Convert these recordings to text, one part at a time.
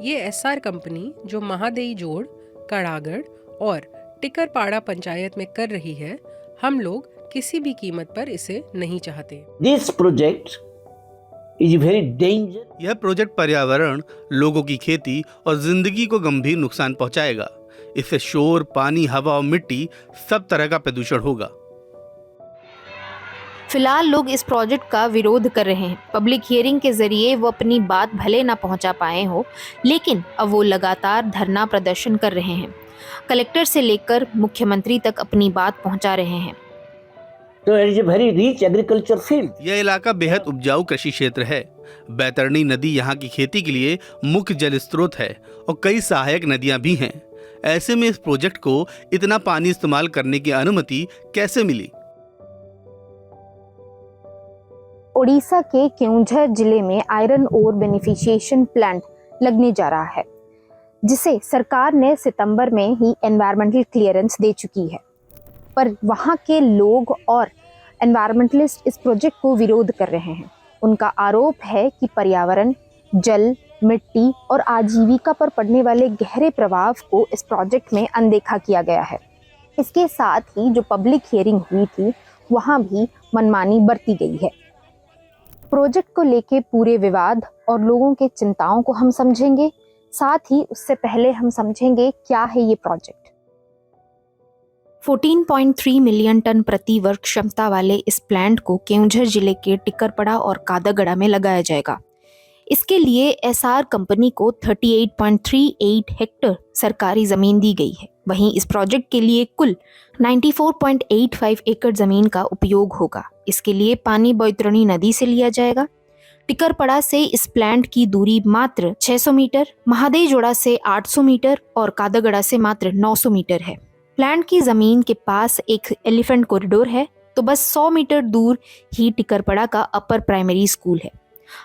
ये SR company जो महादेई जोड़, कड़ागढ़ और टिकरपाड़ा पंचायत में कर रही है, हम लोग किसी भी कीमत पर इसे नहीं चाहते। This project is very dangerous. यह प्रोजेक्ट पर्यावरण, लोगों की खेती और जिंदगी को गंभीर नुकसान पहुंचाएगा। इससे शोर, पानी, हवा और मिट्टी सब तरह का प्रदूषण होगा। फिलहाल लोग इस प्रोजेक्ट का विरोध कर रहे हैं। पब्लिक हियरिंग के जरिए वो अपनी बात भले ना पहुंचा पाए हो, लेकिन अब वो लगातार धरना प्रदर्शन कर रहे हैं। कलेक्टर से लेकर मुख्यमंत्री तक अपनी बात पहुंचा रहे हैं। So it is a very rich agriculture field. यह इलाका बेहद उपजाऊ कृषि क्षेत्र है। बैतरणी नदी यहाँ की खेती के लिए मुख्य जल स्रोत है और कई सहायक नदियाँ भी हैं। ऐसे में इस प्रोजेक्ट को इतना पानी इस्तेमाल करने की अनुमति कैसे मिली? ओडिशा के केओंझर जिले में आयरन ओर बेनिफिशिएशन प्लांट लगने जा रहा है, जिसे सरकार ने सितंबर में ही एनवायरमेंटल क्लियरेंस दे चुकी है। पर वहाँ के लोग और एनवायरमेंटलिस्ट इस प्रोजेक्ट को विरोध कर रहे हैं। उनका आरोप है कि पर्यावरण, जल, मिट्टी और आजीविका पर पड़ने वाले गहरे प्रभाव को इस प्रोजेक्ट में अनदेखा किया गया है। इसके साथ ही जो पब्लिक हियरिंग हुई थी, वहाँ भी मनमानी बरती गई है। प्रोजेक्ट को लेके पूरे विवाद और लोगों के चिंताओं को हम समझेंगे, साथ ही उससे पहले हम समझेंगे क्या है ये प्रोजेक्ट। 14.3 मिलियन टन प्रति वर्ग क्षमता वाले इस प्लांट को केओंझर जिले के टिकरपड़ा और कादागड़ा में लगाया जाएगा। इसके लिए एसआर कंपनी को 38.38 हेक्टेयर सरकारी जमीन दी गई है। वहीं इस प्रोजेक्ट के लिए कुल 94.85 एकड़ जमीन का उपयोग होगा। इसके लिए पानी बैतरणी नदी से लिया जाएगा। टिकरपड़ा से इस प्लांट की दूरी मात्र 600 मीटर, महादेई जोड़ा से 800 मीटर और कादागड़ा से मात्र 900 मीटर है। प्लांट की जमीन के पास एक एलिफेंट कॉरिडोर है, तो बस 100 मीटर दूर ही टिकरपड़ा का अपर प्राइमरी स्कूल है।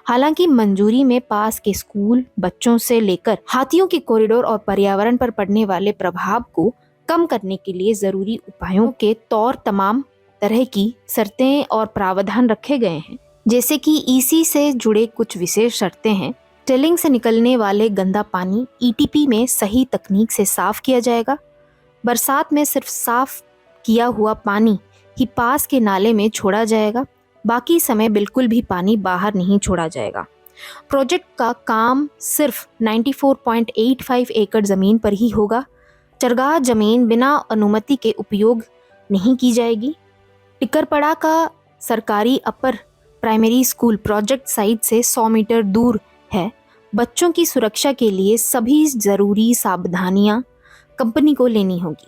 हालांकि मंजूरी में पास के स्कूल, बच्चों से लेकर हाथियों के कॉरिडोर और पर्यावरण पर पड़ने वाले प्रभाव को कम करने के लिए जरूरी उपायों के तौर तमाम तरह की शर्तें और प्रावधान रखे गए हैं, जैसे कि ईसी से जुड़े कुछ विशेष शर्तें हैं। टेलिंग से निकलने वाले गंदा पानी ईटीपी में सही तकनीक से साफ किया जाएगा। बरसात में सिर्फ साफ किया हुआ पानी ही पास के नाले में छोड़ा जाएगा, बाकी समय बिल्कुल भी पानी बाहर नहीं छोड़ा जाएगा। प्रोजेक्ट का काम सिर्फ 94.85 एकड़ जमीन पर ही होगा। चरगाह जमीन बिना अनुमति के उपयोग नहीं की जाएगी। टिकरपड़ा का सरकारी upper primary school project site से 100 मीटर दूर है। बच्चों की सुरक्षा के लिए सभी जरूरी सावधानियां कंपनी को लेनी होगी।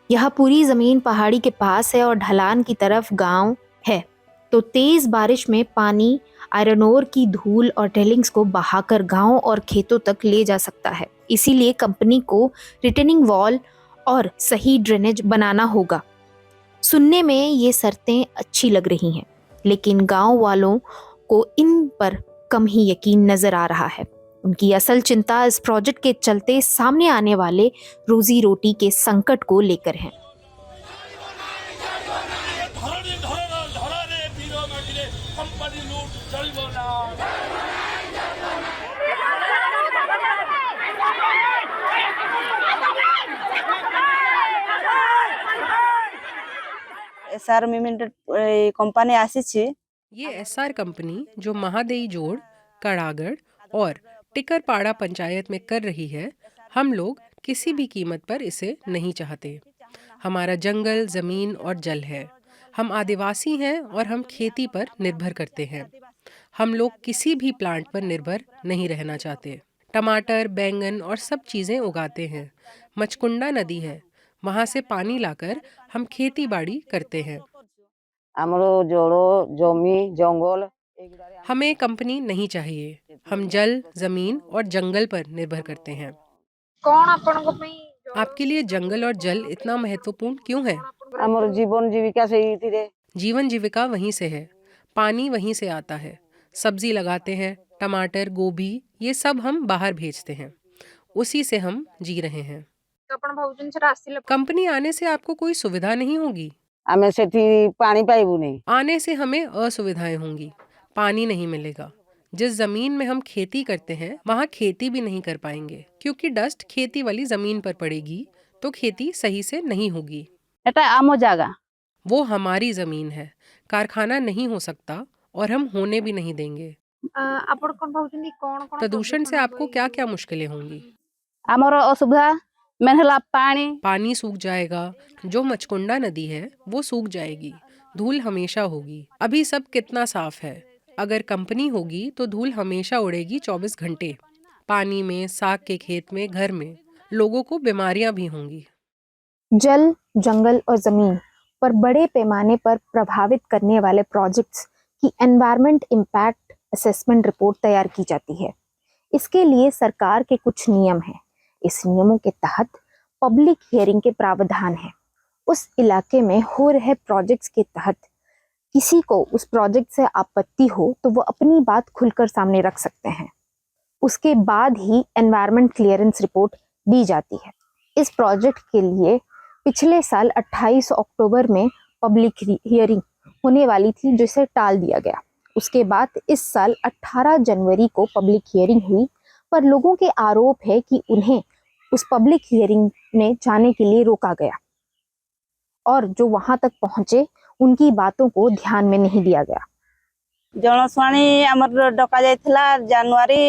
यह पूरी जमीन पहाड़ी के पास है और ढलान की तरफ गांव है, तो तेज बारिश में पानी आयरन ओर की धूल और टेलिंग्स को बहाकर गांव और खेतों तक ले जा सकता है। इसीलिए कंपनी को रिटेनिंग वॉल और सही ड्रेनेज बनाना होगा। सुनने में ये शर्तें अच्छी लग रही हैं, लेकिन गांव वालों को इन पर कम ही यकीन नजर आ रहा है। उनकी असल चिंता इस प्रोजेक्ट के चलते सामने आने वाले रोजी रोटी के संकट को लेकर है। एसआर लिमिटेड कंपनी आसी। ये एसआर कंपनी जो महादेई जोड़, कड़ागढ़ और टिकरपाड़ा पंचायत में कर रही है, हम लोग किसी भी कीमत पर इसे नहीं चाहते। हमारा जंगल, जमीन और जल है। हम आदिवासी हैं और हम खेती पर निर्भर करते हैं। हम लोग किसी भी प्लांट पर निर्भर नहीं रहना चाहते। टमाटर, बैंगन और सब चीज़ें उगाते हैं। मचकुंडा नदी है, वहाँ से पानी लाकर हम खेती बाड़ी करते हैं। हमें कंपनी नहीं चाहिए। हम जल, जमीन और जंगल पर निर्भर करते हैं। आपके लिए जंगल और जल इतना महत्वपूर्ण क्यों है? जीवन जीविका वहीं से है। पानी वहीं से आता है। सब्जी लगाते हैं, टमाटर, गोभी, ये सब हम बाहर भेजते हैं। उसी से हम जी रहे हैं। कंपनी आने से आपको कोई सुविधा नहीं होगी। आने से हमें असुविधाएं होंगी। पानी नहीं मिलेगा, जिस जमीन में हम खेती करते हैं वहाँ खेती भी नहीं कर पाएंगे, क्योंकि डस्ट खेती वाली जमीन पर पड़ेगी तो खेती सही से नहीं होगी। এটা আমো জায়গা। वो हमारी जमीन है, कारखाना नहीं हो सकता और हम होने भी नहीं देंगे। ଆପଣ କ'ଣ ଭାବୁଛନ୍ତି କ'ଣ କ'ଣ प्रदूषण से ପ୍ରଦୂଷଣ आपको ହେବ क्या ଏଇ क्या मुश्किलें होंगी? ଆମର ଅସୁବିଧା ମେନ୍ ହେଲା ପାଣି। पानी सूख जाएगा, जो मचकुंडा नदी है वो सूख जाएगी, धूल हमेशा होगी। अभी सब कितना साफ है, अगर कंपनी होगी तो धूल हमेशा उड़ेगी 24 घंटे। पानी में, साग के खेत में, घर में लोगों को बीमारियां भी होंगी। जल, जंगल और जमीन पर बड़े पैमाने पर प्रभावित करने वाले प्रोजेक्ट्स की एनवायरमेंट इम्पैक्ट असेसमेंट रिपोर्ट तैयार की जाती है। इसके लिए सरकार के कुछ नियम हैं। इस नियमों के तहत पब्लिक हियरिंग के प्रावधान है। उस इलाके में हो रहे प्रोजेक्ट्स के तहत किसी को उस प्रोजेक्ट से आपत्ति हो तो वो अपनी बात खुलकर सामने रख सकते हैं। उसके बाद ही एनवायरमेंट क्लियरेंस रिपोर्ट दी जाती है। इस प्रोजेक्ट के लिए पिछले साल 28 अक्टूबर में पब्लिक हियरिंग होने वाली थी, जिसे टाल दिया गया। उसके बाद इस साल 18 जनवरी को पब्लिक हियरिंग हुई, पर लोगों के आरोप है कि उन्हें उस पब्लिक हियरिंग में जाने के लिए रोका गया और जो वहां तक पहुंचे उनकी बातों को ध्यान में नहीं लिया गया। ଜନଶୁଣାଣି ଆମର ଡକା ଯାଇଥିଲା ଜାନୁଆରୀ।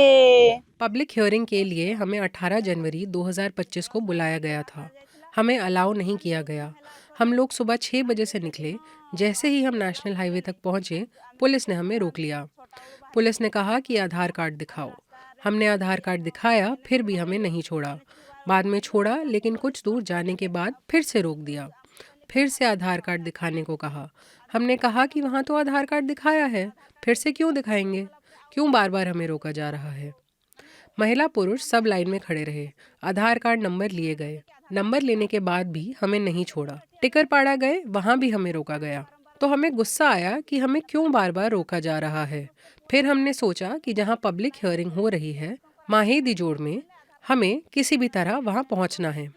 पब्लिक हियरिंग के लिए हमें 18 जनवरी 2025 को बुलाया गया था। हमें अलाउ नहीं किया गया। हम लोग सुबह 6 बजे से निकले। जैसे ही हम नेशनल हाईवे तक पहुंचे, पुलिस ने हमें रोक लिया। पुलिस ने कहा कि आधार कार्ड दिखाओ। हमने आधार कार्ड दिखाया, फिर भी हमें नहीं छोड़ा। बाद में छोड़ा, लेकिन कुछ दूर जाने के बाद फिर से रोक दिया। फिर से आधार कार्ड दिखाने को कहा। हमने कहा कि वहाँ तो आधार कार्ड दिखाया है, फिर से क्यों दिखाएंगे? क्यों बार बार हमें रोका जा रहा है? महिला पुरुष सब लाइन में खड़े रहे। आधार कार्ड नंबर लिए गए। नंबर लेने के बाद भी हमें नहीं छोड़ा। टिकरपाड़ा गए, वहाँ भी हमें रोका गया। तो हमें गुस्सा आया कि हमें क्यों बार बार रोका जा रहा है। फिर हमने सोचा कि जहाँ पब्लिक हियरिंग हो रही है, माहेदी जोड़ में, हमें किसी भी तरह वहाँ पहुँचना है।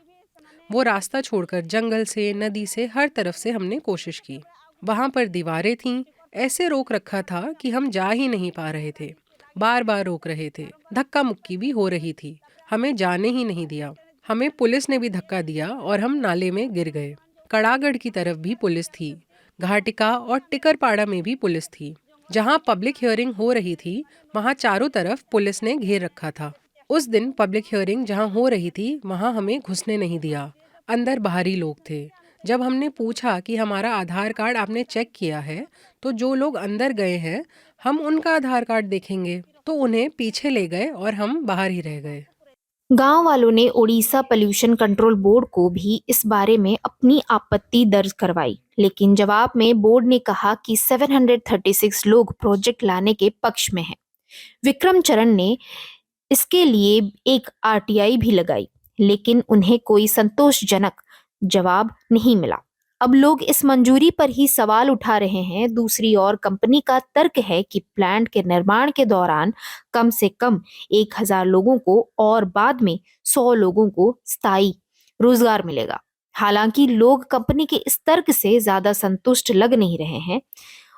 वो रास्ता छोड़कर जंगल से, नदी से, हर तरफ से हमने कोशिश की। वहाँ पर दीवारें थीं, ऐसे रोक रखा था कि हम जा ही नहीं पा रहे थे। बार बार रोक रहे थे। धक्का मुक्की भी हो रही थी, हमें जाने ही नहीं दिया। हमें पुलिस ने भी धक्का दिया और हम नाले में गिर गए। कड़ागढ़ की तरफ भी पुलिस थी। घाटिका और टिकरपाड़ा में भी पुलिस थी। जहाँ पब्लिक हियरिंग हो रही थी, वहाँ चारों तरफ पुलिस ने घेर रखा था। उस दिन पब्लिक हियरिंग जहाँ हो रही थी, वहाँ हमें घुसने नहीं दिया। अंदर बाहरी लोग थे। जब हमने पूछा कि हमारा आधार कार्ड आपने चेक किया है, तो जो लोग अंदर गए हैं हम उनका आधार कार्ड देखेंगे, तो उन्हें पीछे ले गए और हम बाहर ही रह गए। गांव वालों ने ओडिशा पोल्यूशन कंट्रोल बोर्ड को भी इस बारे में अपनी आपत्ति दर्ज करवाई, लेकिन जवाब में बोर्ड ने कहा कि 736 लोग प्रोजेक्ट लाने के पक्ष में हैं। विक्रम चरण ने इसके लिए एक आरटीआई भी लगाई, लेकिन उन्हें कोई संतोषजनक जवाब नहीं मिला। अब लोग इस मंजूरी पर ही सवाल उठा रहे हैं। दूसरी ओर कंपनी का तर्क है कि प्लांट के निर्माण के दौरान कम से कम 1000 लोगों को और बाद में 100 लोगों को स्थायी रोजगार मिलेगा। हालांकि लोग कंपनी के इस तर्क से ज्यादा संतुष्ट लग नहीं रहे हैं।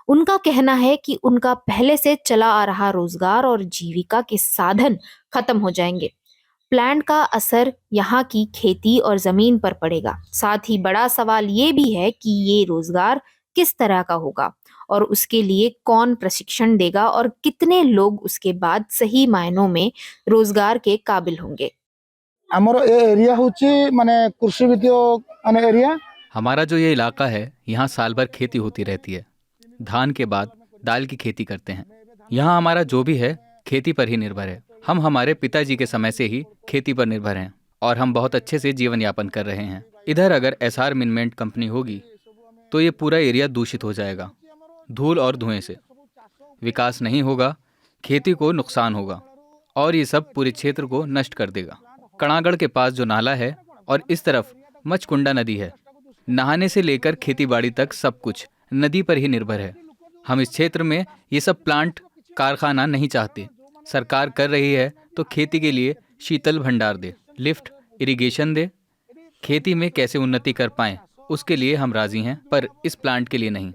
उनका कहना है कि उनका पहले से चला आ रहा रोजगार और जीविका के साधन खत्म हो जाएंगे। प्लांट का असर यहाँ की खेती और जमीन पर पड़ेगा। साथ ही बड़ा सवाल ये भी है कि ये रोजगार किस तरह का होगा और उसके लिए कौन प्रशिक्षण देगा और कितने लोग उसके बाद सही मायनों में रोजगार के काबिल होंगे। हमरो ए एरिया होची माने कृषि भित्तिक माने एरिया। हमारा जो ये इलाका है, यहाँ साल भर खेती होती रहती है। धान के बाद दाल की खेती करते हैं। यहाँ हमारा जो भी है खेती पर ही निर्भर है। हम हमारे पिताजी के समय से ही खेती पर निर्भर हैं और हम बहुत अच्छे से जीवन यापन कर रहे हैं। इधर अगर एसआर मिनमेंट कंपनी होगी तो ये पूरा एरिया दूषित हो जाएगा। धूल और धुएं से विकास नहीं होगा, खेती को नुकसान होगा और ये सब पूरे क्षेत्र को नष्ट कर देगा। कड़ागढ़ के पास जो नाला है और इस तरफ मचकुंडा नदी है, नहाने से लेकर खेती बाड़ी तक सब कुछ नदी पर ही निर्भर है। हम इस क्षेत्र में ये सब प्लांट कारखाना नहीं चाहते। सरकार कर रही है तो खेती के लिए शीतल भंडार दे, लिफ्ट इरिगेशन दे। खेती में कैसे उन्नति कर पाएं उसके लिए हम राजी हैं, पर इस प्लांट के लिए नहीं।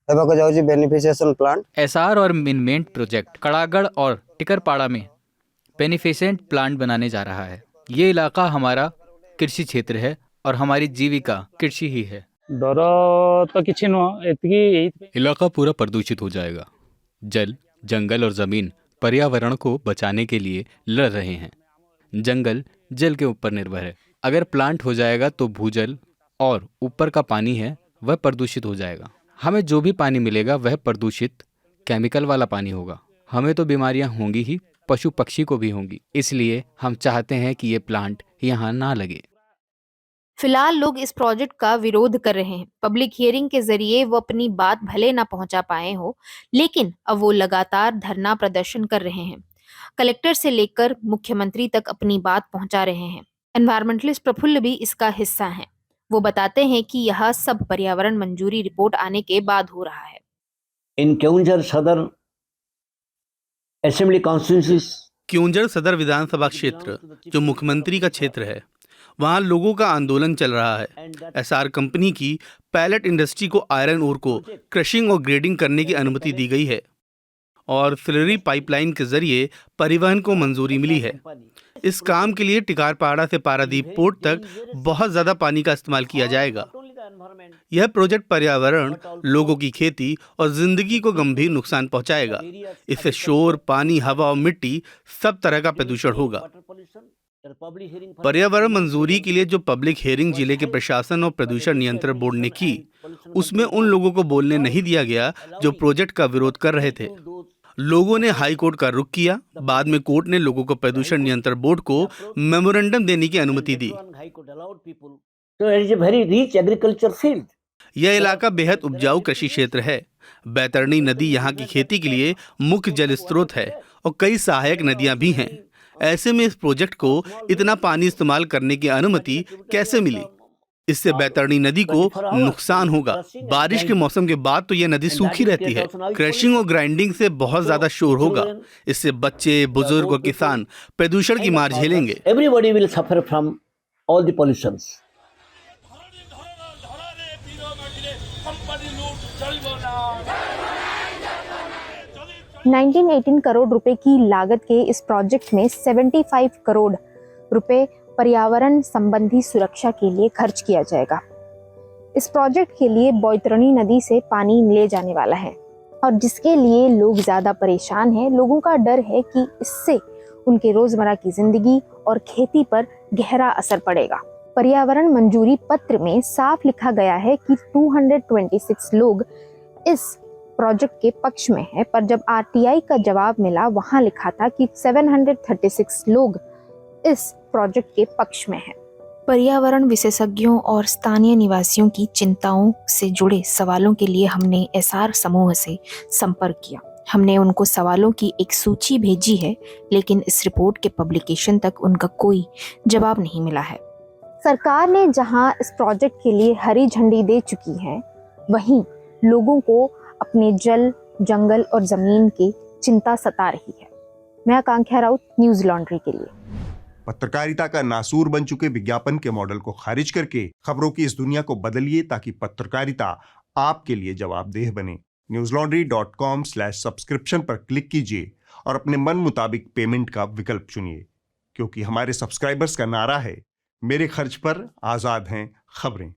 एबाको जाउची बेनिफिशिएशन प्लांट एसआर और मिनमेंट प्रोजेक्ट कड़ागढ़ और टिकरपाड़ा में बेनिफिसेंट प्लांट बनाने जा रहा है। ये इलाका हमारा कृषि क्षेत्र है और हमारी जीविका कृषि ही है। डर तो किसी नुह एतिकी इलाका पूरा प्रदूषित हो जाएगा। जल, जंगल और जमीन पर्यावरण को बचाने के लिए लड़ रहे हैं। जंगल जल के ऊपर निर्भर है। अगर प्लांट हो जाएगा तो भूजल और ऊपर का पानी है वह प्रदूषित हो जाएगा। हमें जो भी पानी मिलेगा वह प्रदूषित केमिकल वाला पानी होगा। हमें तो बीमारियां होंगी ही, पशु पक्षी को भी होंगी। इसलिए हम चाहते हैं कि ये प्लांट यहाँ ना लगे। फिलहाल लोग इस प्रोजेक्ट का विरोध कर रहे हैं। पब्लिक हियरिंग के जरिए वो अपनी बात भले ना पहुंचा पाए हो, लेकिन अब वो लगातार धरना प्रदर्शन कर रहे हैं। कलेक्टर से लेकर मुख्यमंत्री तक अपनी बात पहुंचा रहे हैं। एनवायरमेंटलिस्ट प्रफुल्ल भी इसका हिस्सा हैं। वो बताते हैं कि यह सब पर्यावरण मंजूरी रिपोर्ट आने के बाद हो रहा है। In Keonjhar Sadar Assembly constituencies, Keonjhar सदर विधानसभा क्षेत्र जो मुख्यमंत्री का क्षेत्र है, वहां लोगों का आंदोलन चल रहा है। एसआर कंपनी की पैलेट इंडस्ट्री को आयरन ओर को क्रशिंग और ग्रेडिंग करने की अनुमति दी गई है और स्लरी पाइपलाइन के जरिए परिवहन को मंजूरी मिली है। इस काम के लिए टिकारपाड़ा से पारादीप पोर्ट तक बहुत ज्यादा पानी का इस्तेमाल किया जाएगा। यह प्रोजेक्ट पर्यावरण, लोगों की खेती और जिंदगी को गंभीर नुकसान पहुंचाएगा। इससे शोर, पानी, हवा और मिट्टी सब तरह का प्रदूषण होगा। पर्यावरण मंजूरी के लिए जो पब्लिक हियरिंग जिले के प्रशासन और प्रदूषण नियंत्रण बोर्ड ने की, उसमें उन लोगों को बोलने नहीं दिया गया जो प्रोजेक्ट का विरोध कर रहे थे। लोगों ने हाई कोर्ट का रुख किया। बाद में कोर्ट ने लोगों को प्रदूषण नियंत्रण बोर्ड को मेमोरेंडम देने की अनुमति दी। so it is a very rich agriculture field. यह इलाका बेहद उपजाऊ कृषि क्षेत्र है। बैतरणी नदी यहाँ की खेती के लिए मुख्य जल स्रोत है और कई सहायक नदियाँ भी हैं। ऐसे में इस प्रोजेक्ट को इतना पानी इस्तेमाल करने की अनुमति कैसे मिली? इससे बैतरणी नदी को नुकसान होगा। बारिश के मौसम के बाद तो यह नदी सूखी रहती है। क्रशिंग और ग्राइंडिंग से बहुत ज्यादा शोर होगा। इससे बच्चे, बुजुर्ग और किसान प्रदूषण की मार झेलेंगे। Everybody will suffer from all the pollutions. 1918 crore रुपए की लागत के इस प्रोजेक्ट में 75 करोड़ रुपए पर्यावरण संबंधी सुरक्षा के लिए खर्च किया जाएगा। इस प्रोजेक्ट के लिए बैतरणी नदी से पानी ले जाने वाला है और जिसके लिए लोग ज़्यादा परेशान हैं। लोगों का डर है कि इससे उनके रोज़मर्रा की ज़िंदगी और खेती पर गहरा असर पड़ेगा। पर्यावरण मंजूरी पत्र में साफ लिखा गया है कि 226 लोग इस प्रोजेक्ट के पक्ष में है, पर जब आरटीआई का जवाब मिला वहां लिखा था कि 736 लोग इस प्रोजेक्ट के पक्ष में है। पर्यावरण विशेषज्ञों और स्थानीय निवासियों की चिंताओं से जुड़े सवालों के लिए हमने एसआर समूह से संपर्क किया। हमने उनको सवालों की एक सूची भेजी है, लेकिन इस रिपोर्ट के पब्लिकेशन तक उनका कोई जवाब नहीं मिला है। सरकार ने जहां इस प्रोजेक्ट के लिए हरी झंडी दे चुकी है, वहीं लोगों को अपने जल, जंगल और जमीन की चिंता सता रही है। मैं आकांक्षा राउत, न्यूज लॉन्ड्री के लिए। पत्रकारिता का नासूर बन चुके विज्ञापन के मॉडल को खारिज करके खबरों की इस दुनिया को बदलिए ताकि पत्रकारिता आपके लिए जवाबदेह बने। newslaundry.com/subscription पर क्लिक कीजिए और अपने मन मुताबिक पेमेंट का विकल्प चुनिए, क्योंकि हमारे सब्सक्राइबर्स का नारा है, मेरे खर्च पर आजाद हैं खबरें।